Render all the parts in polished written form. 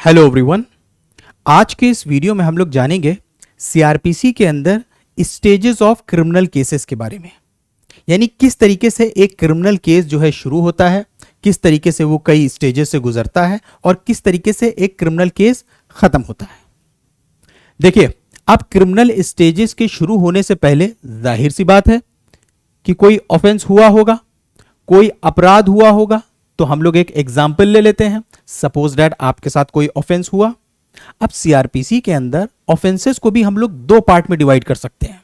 Hello everyone. आज के इस वीडियो में हम लोग जानेंगे सीआरपीसी के अंदर स्टेजेस ऑफ क्रिमिनल केसेस के बारे में। यानी किस तरीके से एक क्रिमिनल केस जो है शुरू होता है, किस तरीके से वो कई स्टेजेस से गुजरता है और किस तरीके से एक क्रिमिनल केस खत्म होता है। देखिए, अब क्रिमिनल स्टेजेस के शुरू होने से पहले जाहिर सी बात है कि कोई ऑफेंस हुआ होगा, कोई अपराध हुआ होगा। तो हम लोग एक एग्जाम्पल ले लेते हैं। सपोज दैट आपके साथ कोई ऑफेंस हुआ। अब सीआरपीसी के अंदर ऑफेंसेस को भी हम लोग दो पार्ट में डिवाइड कर सकते हैं।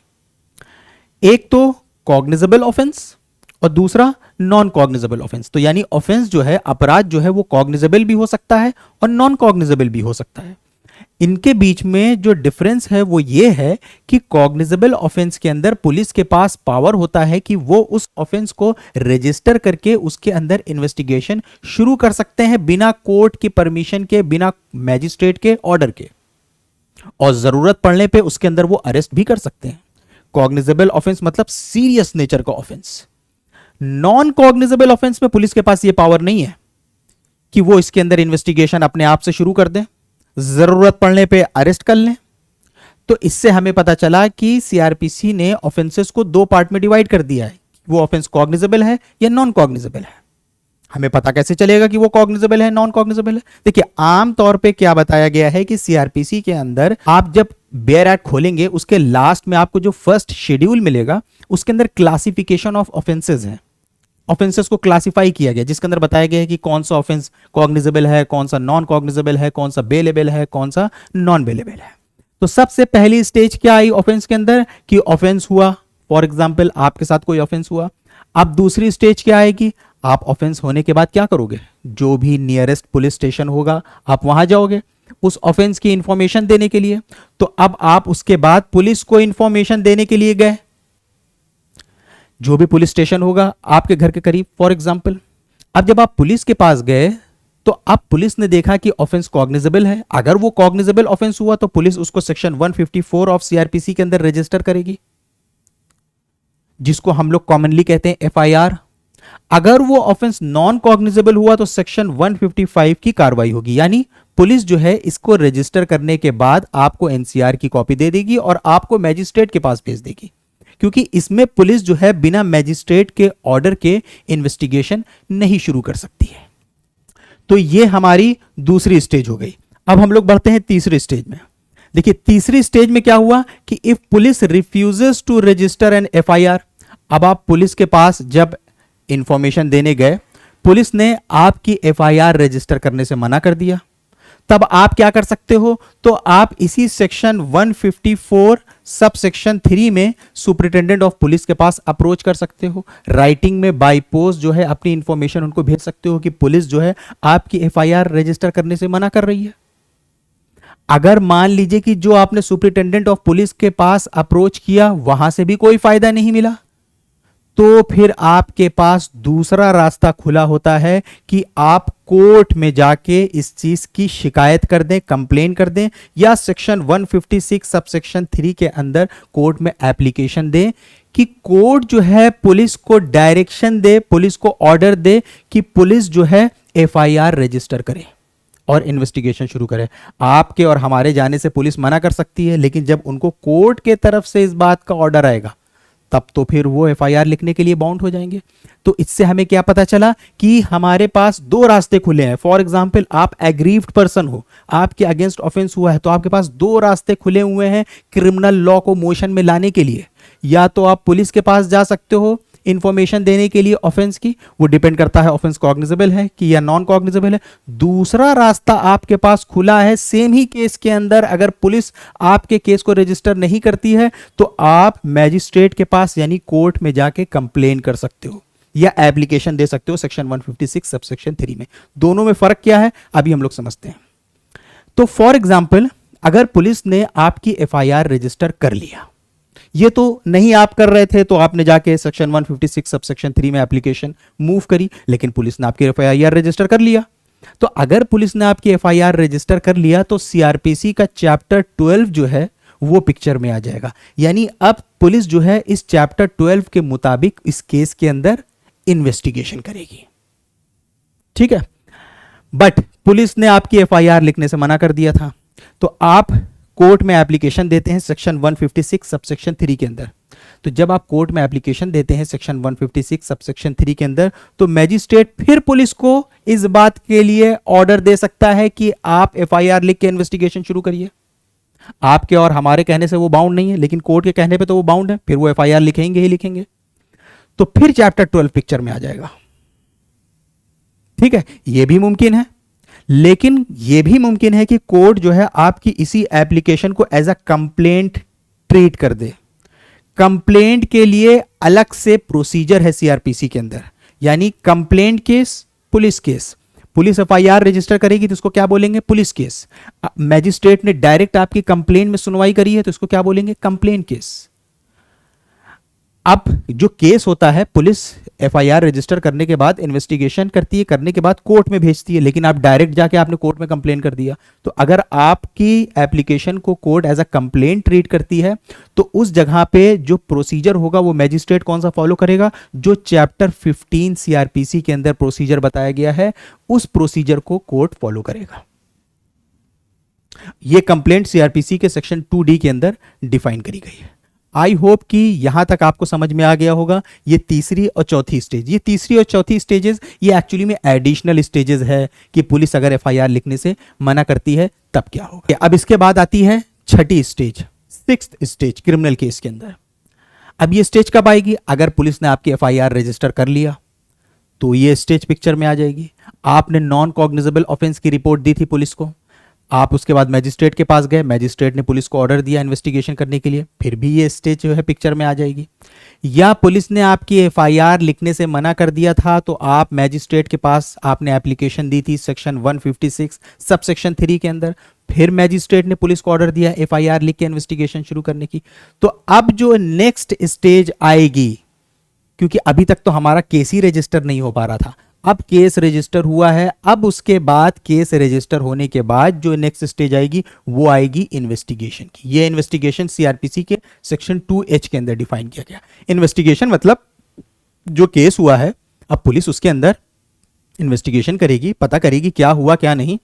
एक तो कॉग्निजेबल ऑफेंस और दूसरा नॉन कॉग्निजेबल ऑफेंस। तो यानी ऑफेंस जो है, अपराध जो है, वो कॉग्निजेबल भी हो सकता है और नॉन कॉग्निजेबल भी हो सकता है। इनके बीच में जो डिफरेंस है वो ये है कि कॉग्निजेबल ऑफेंस के अंदर पुलिस के पास पावर होता है कि वो उस ऑफेंस को रजिस्टर करके उसके अंदर इन्वेस्टिगेशन शुरू कर सकते हैं बिना कोर्ट की परमिशन के, बिना मैजिस्ट्रेट के ऑर्डर के, और जरूरत पड़ने पे उसके अंदर वो अरेस्ट भी कर सकते हैं। कॉग्निजेबल ऑफेंस मतलब सीरियस नेचर का ऑफेंस। नॉन कॉग्निजेबल ऑफेंस में पुलिस के पास ये पावर नहीं है कि वो इसके अंदर इन्वेस्टिगेशन अपने आप से शुरू कर दे, जरूरत पड़ने पे अरेस्ट कर लें। तो इससे हमें पता चला कि सीआरपीसी ने ऑफेंसेस को दो पार्ट में डिवाइड कर दिया है। वो ऑफेंस कॉग्निजेबल है या नॉन कॉग्निजेबल है। हमें पता कैसे चलेगा कि वो कॉग्निजेबल है, नॉन कॉग्निजेबल है? देखिए, आमतौर पे क्या बताया गया है कि सीआरपीसी के अंदर आप जब बेयर एक्ट खोलेंगे, उसके लास्ट में आपको जो फर्स्ट शेड्यूल मिलेगा उसके अंदर क्लासिफिकेशन ऑफ ऑफेंसेस है। ऑफेंसेस को क्लासिफाई किया गया जिसके अंदर बताया गया है कि कौन सा ऑफेंस कॉग्निजेबल है, कौन सा नॉन कॉग्निजेबल है, कौन सा बेलेबल है, कौन सा नॉन बेलेबल है। तो सबसे पहली स्टेज क्या आई ऑफेंस के अंदर कि ऑफेंस हुआ। फॉर एग्जांपल आपके साथ कोई ऑफेंस हुआ। अब दूसरी स्टेज क्या आएगी? आप ऑफेंस होने के बाद क्या करोगे? जो भी नियरेस्ट पुलिस स्टेशन होगा आप वहां जाओगे उस ऑफेंस की इंफॉर्मेशन देने के लिए। तो अब आप उसके बाद पुलिस को इंफॉर्मेशन देने के लिए गए, जो भी पुलिस स्टेशन होगा आपके घर के करीब फॉर एग्जांपल। अब जब आप पुलिस के पास गए तो अब पुलिस ने देखा कि ऑफेंस कॉग्निजेबल है। अगर वो कॉग्निजेबल ऑफेंस हुआ तो पुलिस उसको सेक्शन 154 ऑफ सीआरपीसी के अंदर रजिस्टर करेगी, जिसको हम लोग कॉमनली कहते हैं एफआईआर। अगर वो ऑफेंस नॉन कॉग्निजेबल हुआ तो सेक्शन 155 की कार्रवाई होगी। यानी पुलिस जो है इसको रजिस्टर करने के बाद आपको एनसीआर की कॉपी दे देगी और आपको मैजिस्ट्रेट के पास भेज देगी, क्योंकि इसमें पुलिस जो है बिना मैजिस्ट्रेट के ऑर्डर के इन्वेस्टिगेशन नहीं शुरू कर सकती है। तो ये हमारी दूसरी स्टेज हो गई। अब हम लोग बढ़ते हैं तीसरी स्टेज में। देखिए, तीसरी स्टेज में क्या हुआ कि if police refuses to register an FIR. अब आप पुलिस के पास जब इंफॉर्मेशन देने गए, पुलिस ने आपकी एफआईआर रजिस्टर करने से मना कर दिया, तब आप क्या कर सकते हो? तो आप इसी सेक्शन 154 सब सेक्शन 3 में सुपरिटेंडेंट ऑफ पुलिस के पास अप्रोच कर सकते हो। राइटिंग में बाय पोस्ट जो है अपनी इंफॉर्मेशन उनको भेज सकते हो कि पुलिस जो है आपकी एफआईआर रजिस्टर करने से मना कर रही है। अगर मान लीजिए कि जो आपने सुपरिटेंडेंट ऑफ पुलिस के पास अप्रोच किया वहां से भी कोई फायदा नहीं मिला, तो फिर आपके पास दूसरा रास्ता खुला होता है कि आप कोर्ट में जाके इस चीज की शिकायत कर दें, कंप्लेन कर दें, या सेक्शन 156 सब सेक्शन 3 के अंदर कोर्ट में एप्लीकेशन दें कि कोर्ट जो है पुलिस को डायरेक्शन दे, पुलिस को ऑर्डर दे कि पुलिस जो है एफआईआर रजिस्टर करे और इन्वेस्टिगेशन शुरू करे। आपके और हमारे जाने से पुलिस मना कर सकती है, लेकिन जब उनको कोर्ट के तरफ से इस बात का ऑर्डर आएगा तब तो फिर वो एफआईआर लिखने के लिए बाउंड हो जाएंगे। तो इससे हमें क्या पता चला कि हमारे पास दो रास्ते खुले हैं। फॉर एग्जांपल, आप एग्रीव्ड पर्सन हो, आपके अगेंस्ट ऑफेंस हुआ है, तो आपके पास दो रास्ते खुले हुए हैं क्रिमिनल लॉ को मोशन में लाने के लिए। या तो आप पुलिस के पास जा सकते हो इंफॉर्मेशन देने के लिए ऑफेंस की, वो डिपेंड करता है ऑफेंस कॉग्निजेबल है कि या नॉन कॉग्निजेबल है। दूसरा रास्ता आपके पास खुला है, सेम ही केस के अंदर अगर पुलिस आपके केस को रजिस्टर नहीं करती है तो आप मैजिस्ट्रेट के पास यानी कोर्ट में जाके कंप्लेन कर सकते हो या एप्लीकेशन दे सकते हो सेक्शन 156 सब सेक्शन 3 में। दोनों में फर्क क्या है अभी हम लोग समझते हैं। तो फॉर एग्जाम्पल, अगर पुलिस ने आपकी एफआईआर रजिस्टर कर लिया, ये तो नहीं आप कर रहे थे, तो आपने जाके सेक्शन 156 सब सेक्शन 3 में एप्लीकेशन मूव करी, लेकिन पुलिस ने आपकी एफआईआर रजिस्टर कर लिया। तो अगर पुलिस ने आपकी एफआईआर रजिस्टर कर लिया तो सीआरपीसी का चैप्टर 12 जो है वो पिक्चर में आ जाएगा। यानी अब पुलिस जो है इस चैप्टर 12 के मुताबिक इस केस के अंदर इन्वेस्टिगेशन करेगी। ठीक है। बट पुलिस ने आपकी एफआईआर लिखने से मना कर दिया था, तो आप कोर्ट में एप्लीकेशन देते हैं सेक्शन 156 सबसेक्शन 3 के अंदर। तो जब आप कोर्ट में एप्लीकेशन देते हैं सेक्शन 156 सबसेक्शन 3 के अंदर, तो मैजिस्ट्रेट फिर पुलिस को इस बात के लिए ऑर्डर दे सकता है कि आप एफआईआर लिख के इन्वेस्टिगेशन शुरू करिए। आपके और हमारे कहने से वो बाउंड नहीं है, लेकिन कोर्ट के कहने पे तो वो बाउंड है, फिर वो एफआईआर लिखेंगे ही लिखेंगे। तो फिर चैप्टर 12 पिक्चर में आ जाएगा। ठीक है, ये भी मुमकिन है, लेकिन यह भी मुमकिन है कि कोर्ट जो है आपकी इसी एप्लीकेशन को एज अ कंप्लेंट ट्रीट कर दे। कंप्लेंट के लिए अलग से प्रोसीजर है सीआरपीसी के अंदर, यानी complaint case, police case. Police FIR register करेगी तो उसको क्या बोलेंगे? Police case. मैजिस्ट्रेट ने डायरेक्ट आपकी कंप्लेंट में सुनवाई करी है तो इसको क्या बोलेंगे? Complaint case. अब जो केस होता है, पुलिस एफआईआर रजिस्टर करने के बाद इन्वेस्टिगेशन करती है, करने के बाद कोर्ट में भेजती है, लेकिन आप डायरेक्ट जाके आपने कोर्ट में कंप्लेन कर दिया। तो अगर आपकी एप्लीकेशन को court as a complaint treat करती है तो उस जगह पे जो प्रोसीजर होगा वो मैजिस्ट्रेट कौन सा फॉलो करेगा? जो चैप्टर 15 सीआरपीसी के अंदर प्रोसीजर बताया गया है, उस प्रोसीजर को कोर्ट फॉलो करेगा। यह कंप्लेंट सीआरपीसी के सेक्शन 2D के अंदर डिफाइन करी गई है। आई होप कि यहां तक आपको समझ में आ गया होगा। ये तीसरी और चौथी स्टेज, ये तीसरी और चौथी स्टेजेस ये एक्चुअली में एडिशनल स्टेजेस है कि पुलिस अगर एफआईआर लिखने से मना करती है तब क्या होगा। अब इसके बाद आती है छठी stage, 6th stage criminal case के अंदर। अब ये स्टेज कब आएगी? अगर पुलिस ने आपकी एफआईआर रजिस्टर कर लिया तो ये स्टेज पिक्चर में आ जाएगी। आपने नॉन कॉग्निजेबल ऑफेंस की रिपोर्ट दी थी पुलिस को, आप उसके बाद मैजिस्ट्रेट के पास गए, मैजिस्ट्रेट ने पुलिस को ऑर्डर दिया इन्वेस्टिगेशन करने के लिए, फिर भी ये स्टेज जो है पिक्चर में आ जाएगी। या पुलिस ने आपकी एफआईआर लिखने से मना कर दिया था तो आप मैजिस्ट्रेट के पास आपने एप्लीकेशन दी थी सेक्शन 156 सबसेक्शन 3 के अंदर, फिर मैजिस्ट्रेट ने पुलिस को ऑर्डर दिया एफआईआर लिख के इन्वेस्टिगेशन शुरू करने की। तो अब जो नेक्स्ट स्टेज आएगी, क्योंकि अभी तक तो हमारा केस ही रजिस्टर नहीं हो पा रहा था, अब केस रजिस्टर हुआ है। अब उसके बाद केस रजिस्टर होने के बाद जो नेक्स्ट स्टेज आएगी वो आएगी इन्वेस्टिगेशन की। ये इन्वेस्टिगेशन सीआरपीसी के सेक्शन 2H के अंदर डिफाइन किया गया। इन्वेस्टिगेशन मतलब जो केस हुआ है, अब पुलिस उसके अंदर इन्वेस्टिगेशन करेगी, पता करेगी क्या हुआ क्या नहीं,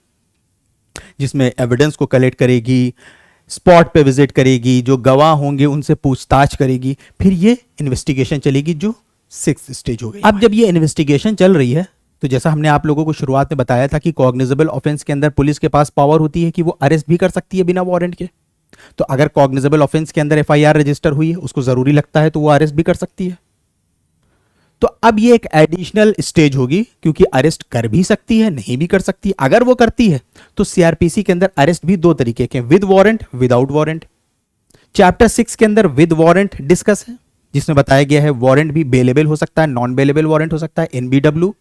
जिसमें एविडेंस को कलेक्ट करेगी, स्पॉट पे विजिट करेगी, जो गवाह होंगे उनसे पूछताछ करेगी, फिर ये इन्वेस्टिगेशन चलेगी जो 6th स्टेज हो गई। अब जब ये इन्वेस्टिगेशन चल रही है तो जैसा हमने आप लोगों को शुरुआत में बताया था कि कॉग्निजेबल ऑफेंस के अंदर पुलिस के पास पावर होती है कि वो अरेस्ट भी कर सकती है बिना वारंट के। तो अगर कॉग्निजेबल ऑफेंस के अंदर एफआईआर रजिस्टर हुई है, उसको जरूरी लगता है तो वो अरेस्ट भी कर सकती है। तो अब ये एक एडिशनल स्टेज होगी, क्योंकि अरेस्ट कर भी सकती है, नहीं भी कर सकती है। अगर वो करती है तो सीआरपीसी के अंदर अरेस्ट भी 2 तरीके के, with warrant, without warrant. Chapter 6 के अंदर विद वारंट डिस्कस है, जिसमें बताया गया है वारंट भी बेलेबल हो सकता है, नॉन बेलेबल वारंट हो सकता है, NBW।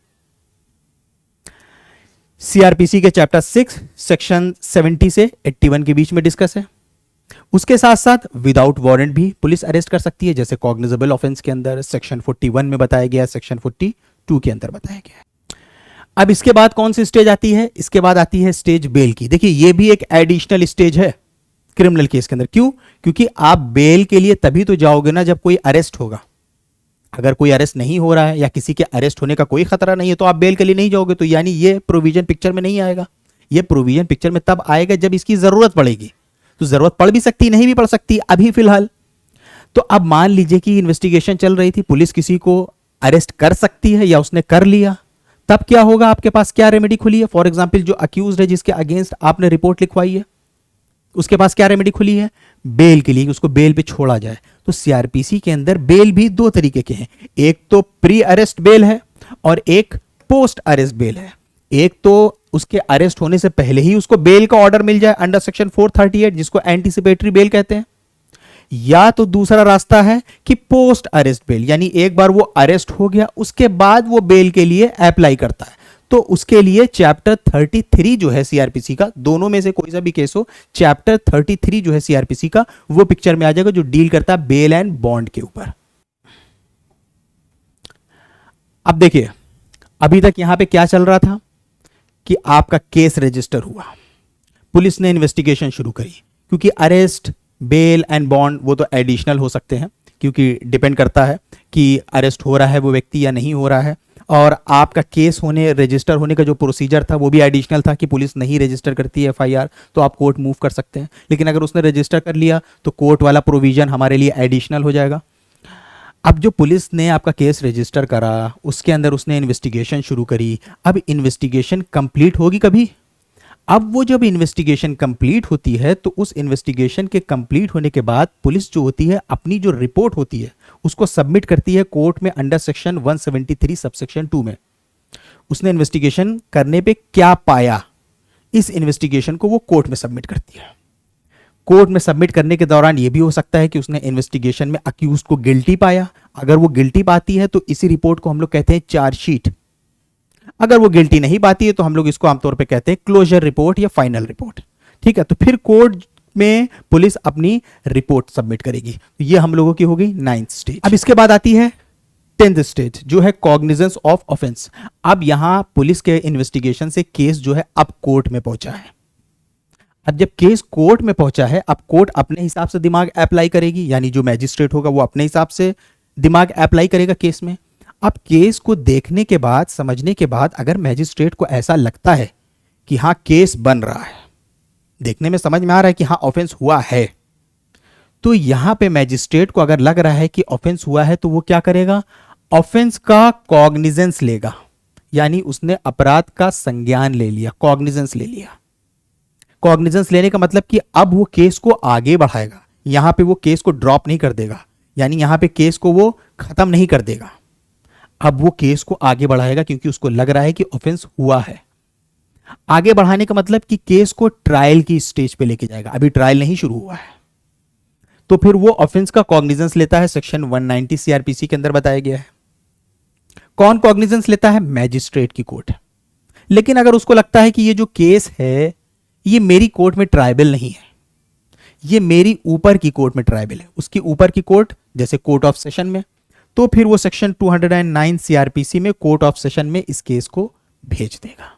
सीआरपीसी के चैप्टर 6 सेक्शन 70 से 81 के बीच में डिस्कस है। उसके साथ साथ विदाउट वारंट भी पुलिस अरेस्ट कर सकती है, जैसे कॉग्निजेबल ऑफेंस के अंदर सेक्शन 41 में बताया गया, सेक्शन 42 के अंदर बताया गया है। अब इसके बाद कौन सी स्टेज आती है? इसके बाद आती है स्टेज बेल की। देखिए ये भी एक एडिशनल स्टेज है क्रिमिनल केस के अंदर। क्यों? क्योंकि आप बेल के लिए तभी तो जाओगे ना जब कोई अरेस्ट होगा। अगर कोई अरेस्ट नहीं हो रहा है या किसी के अरेस्ट होने का कोई खतरा नहीं है तो आप बेल के लिए नहीं जाओगे। तो यानी ये प्रोविजन पिक्चर में नहीं आएगा। ये प्रोविजन पिक्चर में तब आएगा जब इसकी जरूरत पड़ेगी। तो जरूरत पड़ भी सकती, नहीं भी पड़ सकती अभी फिलहाल। तो अब मान लीजिए कि इन्वेस्टिगेशन चल रही थी, पुलिस किसी को अरेस्ट कर सकती है या उसने कर लिया, तब क्या होगा? आपके पास क्या रेमेडी खुली है? फॉर एग्जाम्पल जो अक्यूज है, जिसके अगेंस्ट आपने रिपोर्ट लिखवाई है, उसके पास क्या रेमेडी खुली है? बेल के लिए, उसको बेल पे छोड़ा जाए। तो सीआरपीसी के अंदर बेल भी 2 तरीके के हैं, एक तो प्री अरेस्ट बेल है और एक पोस्ट अरेस्ट बेल है। एक तो उसके अरेस्ट होने से पहले ही उसको बेल का ऑर्डर मिल जाए अंडर सेक्शन 438, जिसको एंटीसिपेटरी बेल कहते हैं। या तो दूसरा रास्ता है कि पोस्ट अरेस्ट बेल, यानी एक बार वो अरेस्ट हो गया उसके बाद वो बेल के लिए अप्लाई करता है। तो उसके लिए चैप्टर 33 जो है सीआरपीसी का, दोनों में से कोई सा भी केस हो, चैप्टर 33 जो है सीआरपीसी का वो पिक्चर में आ जाएगा, जो डील करता है बेल एंड बॉन्ड के ऊपर। अब देखिए अभी तक यहां पे क्या चल रहा था कि आपका केस रजिस्टर हुआ, पुलिस ने इन्वेस्टिगेशन शुरू करी। क्योंकि अरेस्ट, बेल एंड बॉन्ड वो तो एडिशनल हो सकते हैं, क्योंकि डिपेंड करता है कि अरेस्ट हो रहा है वो व्यक्ति या नहीं हो रहा है। और आपका केस होने रजिस्टर होने का जो प्रोसीजर था वो भी एडिशनल था कि पुलिस नहीं रजिस्टर करती है एफआईआर तो आप कोर्ट मूव कर सकते हैं, लेकिन अगर उसने रजिस्टर कर लिया तो कोर्ट वाला प्रोविजन हमारे लिए एडिशनल हो जाएगा। अब जो पुलिस ने आपका केस रजिस्टर करा, उसके अंदर उसने इन्वेस्टिगेशन शुरू करी, अब इन्वेस्टिगेशन कंप्लीट होगी कभी। अब वो जब इन्वेस्टिगेशन कंप्लीट होती है तो उस इन्वेस्टिगेशन के कंप्लीट होने के बाद पुलिस जो होती है अपनी जो रिपोर्ट होती है उसको सबमिट करती है कोर्ट में अंडर सेक्शन 173 सबसेक्शन 2 में। उसने इन्वेस्टिगेशन करने पे क्या पाया, इस इन्वेस्टिगेशन को वो कोर्ट में सबमिट करती है। कोर्ट में सबमिट करने के दौरान ये भी हो सकता है कि उसने इन्वेस्टिगेशन में अक्यूज को गिल्टी पाया। अगर वो गिल्टी पाती है तो इसी रिपोर्ट को हम लोग कहते हैं चार्जशीट। अगर वो गिल्टी नहीं पाती है तो हम लोग इसको आमतौर पे कहते हैं क्लोजर रिपोर्ट या फाइनल रिपोर्ट। ठीक है, तो फिर कोर्ट में पुलिस अपनी रिपोर्ट सबमिट करेगी। तो ये हम लोगों की हो गई 9th स्टेज। अब इसके बाद आती है 10th स्टेज जो है कॉग्निजेंस ऑफ ऑफेंस। अब यहां पुलिस के इन्वेस्टिगेशन से केस जो है अब कोर्ट में पहुंचा है। अब जब केस कोर्ट में पहुंचा है अब कोर्ट अपने हिसाब से दिमाग अप्लाई करेगी, यानी जो मैजिस्ट्रेट होगा वो अपने हिसाब से दिमाग अप्लाई करेगा केस में। अब केस को देखने के बाद समझने के बाद अगर मैजिस्ट्रेट को ऐसा लगता है कि हाँ केस बन रहा है, देखने में समझ में आ रहा है कि हाँ ऑफेंस हुआ है, तो यहां पे मैजिस्ट्रेट को अगर लग रहा है कि ऑफेंस हुआ है तो वो क्या करेगा, ऑफेंस का कॉग्निजेंस लेगा, यानी उसने अपराध का संज्ञान ले लिया, कॉग्निजेंस ले लिया। कॉग्निजेंस लेने का मतलब कि अब वो केस को आगे बढ़ाएगा, यहां पे वो केस को ड्रॉप नहीं कर देगा, यानी यहां पे केस को वो खत्म नहीं कर देगा, अब वो केस को आगे बढ़ाएगा क्योंकि उसको लग रहा है कि ऑफेंस हुआ है। आगे बढ़ाने का मतलब कि केस को ट्रायल की स्टेज पे लेके जाएगा, अभी ट्रायल नहीं शुरू हुआ है, तो फिर वो ऑफेंस का कॉग्निजेंस लेता है। सेक्शन 190 सीआरपीसी के अंदर बताया गया है। कौन कॉग्निजेंस लेता है, मैजिस्ट्रेट की कोर्ट। लेकिन अगर उसको लगता है कि ये जो केस है ये मेरी कोर्ट में ट्रायबल नहीं है, ये मेरी ऊपर की कोर्ट में ट्रायबल है, उसकी ऊपर की कोर्ट जैसे कोर्ट ऑफ सेशन में, तो फिर वो सेक्शन 209 सीआरपीसी में कोर्ट ऑफ सेशन में इस केस को भेज देगा।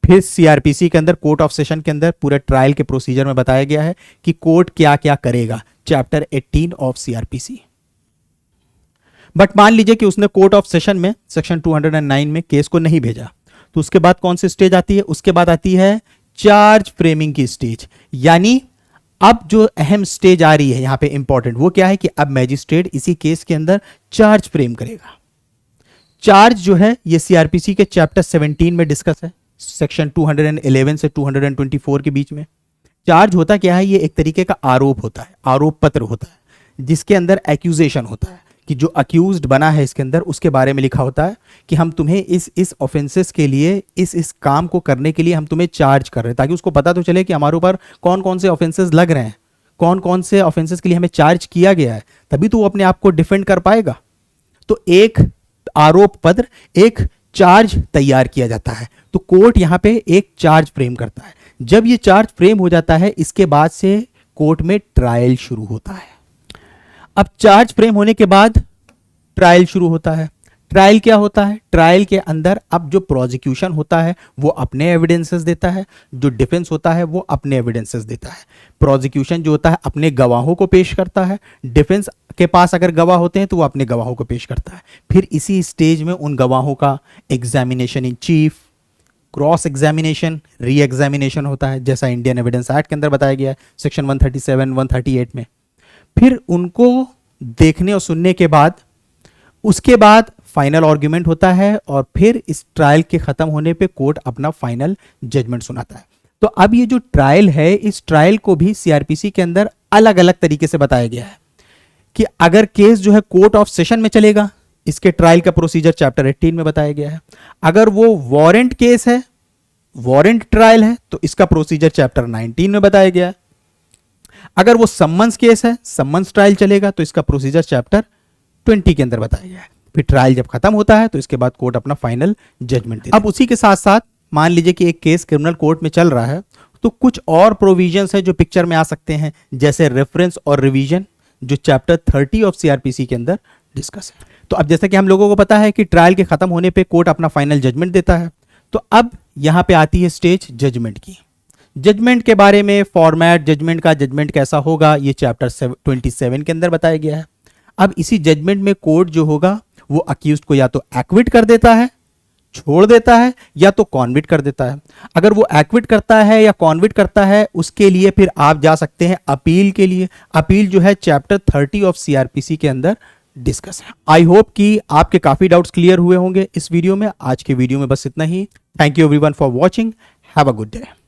फिर सीआरपीसी के अंदर कोर्ट ऑफ सेशन के अंदर पूरे ट्रायल के प्रोसीजर में बताया गया है कि कोर्ट क्या क्या करेगा, चैप्टर 18 ऑफ सीआरपीसी। बट मान लीजिए कि उसने कोर्ट ऑफ सेशन में सेक्शन 209 में केस को नहीं भेजा, तो उसके बाद कौन सी स्टेज आती है, उसके बाद आती है चार्ज फ्रेमिंग की स्टेज। यानी अब जो अहम स्टेज आ रही है यहां पे इंपॉर्टेंट वो क्या है कि अब मैजिस्ट्रेट इसी केस के अंदर चार्ज फ्रेम करेगा। चार्ज जो है ये सीआरपीसी के चैप्टर 17 में डिस्कस है, सेक्शन 211 से 224 के बीच में। चार्ज होता क्या है, ये एक तरीके का आरोप होता है, आरोप पत्र होता है जिसके अंदर एक्यूजेशन होता है कि जो अक्यूज्ड बना है इसके अंदर उसके बारे में लिखा होता है कि हम तुम्हें इस ऑफेंसेस के लिए इस काम को करने के लिए हम तुम्हें चार्ज कर रहे हैं, ताकि उसको पता तो चले कि हमारे ऊपर कौन कौन से ऑफेंसेस लग रहे हैं, कौन कौन से ऑफेंसेस के लिए हमें चार्ज किया गया है, तभी तो वो अपने आप को डिफेंड कर पाएगा। तो एक आरोप पत्र, एक चार्ज तैयार किया जाता है, तो कोर्ट यहां पे एक चार्ज फ्रेम करता है। जब ये चार्ज फ्रेम हो जाता है इसके बाद से कोर्ट में ट्रायल शुरू होता है। अब चार्ज फ्रेम होने के बाद ट्रायल शुरू होता है। ट्रायल क्या होता है, ट्रायल के अंदर अब जो प्रोसिक्यूशन होता है वो अपने एविडेंसेस देता है, जो डिफेंस होता है वो अपने एविडेंसेस देता है। प्रोसिक्यूशन जो होता है अपने गवाहों को पेश करता है, डिफेंस के पास अगर गवाह होते हैं तो वो अपने गवाहों को पेश करता है। फिर इसी स्टेज में उन गवाहों का examination in chief, cross examination, re examination होता है, जैसा इंडियन एविडेंस एक्ट के अंदर बताया गया है सेक्शन 137 138 में। फिर उनको देखने और सुनने के बाद उसके बाद फाइनल आर्ग्यूमेंट होता है और फिर इस ट्रायल के खत्म होने पे कोर्ट अपना फाइनल जजमेंट सुनाता है। तो अब ये जो ट्रायल है इस ट्रायल को भी सीआरपीसी के अंदर अलग अलग तरीके से बताया गया है कि अगर केस जो है कोर्ट ऑफ सेशन में चलेगा, इसके ट्रायल का प्रोसीजर चैप्टर 18 में बताया गया है। अगर वो वारंट केस है, वारंट ट्रायल है, तो इसका प्रोसीजर चैप्टर 19 में बताया गया है। अगर वो सम्मन्स केस है, सम्मन्स ट्रायल चलेगा, तो इसका प्रोसीजर चैप्टर 20 के अंदर बताया गया है। फिर ट्रायल जब खत्म होता है तो इसके बाद कोर्ट अपना फाइनल जजमेंट देता है। अब उसी के साथ साथ मान लीजिए कि एक केस क्रिमिनल कोर्ट में चल रहा है तो कुछ और प्रोविजंस है जो पिक्चर में आ सकते हैं, जैसे रेफरेंस और रिवीजन, जो चैप्टर 30 ऑफ सीआरपीसी के अंदर डिस्कस है। तो अब जैसा कि हम लोगों को पता है कि ट्रायल के खत्म होने पे कोर्ट अपना फाइनल जजमेंट देता है, तो अब यहां पे आती है स्टेज जजमेंट की। जजमेंट के बारे में फॉर्मेट, जजमेंट का जजमेंट कैसा होगा, ये चैप्टर 27 के अंदर बताया गया है। अब इसी जजमेंट में कोर्ट जो होगा वो अक्यूज्ड को या तो एक्विट कर देता है, छोड़ देता है, या तो कॉन्विक्ट कर देता है। अगर वो एक्विट करता है या कॉन्विक्ट करता है, उसके लिए फिर आप जा सकते हैं अपील के लिए। अपील जो है चैप्टर 30 ऑफ सीआरपीसी के अंदर डिस्कस है। आई होप कि आपके काफी डाउट्स क्लियर हुए होंगे इस वीडियो में। आज के वीडियो में बस इतना ही। Thank you everyone for watching. Have a good day.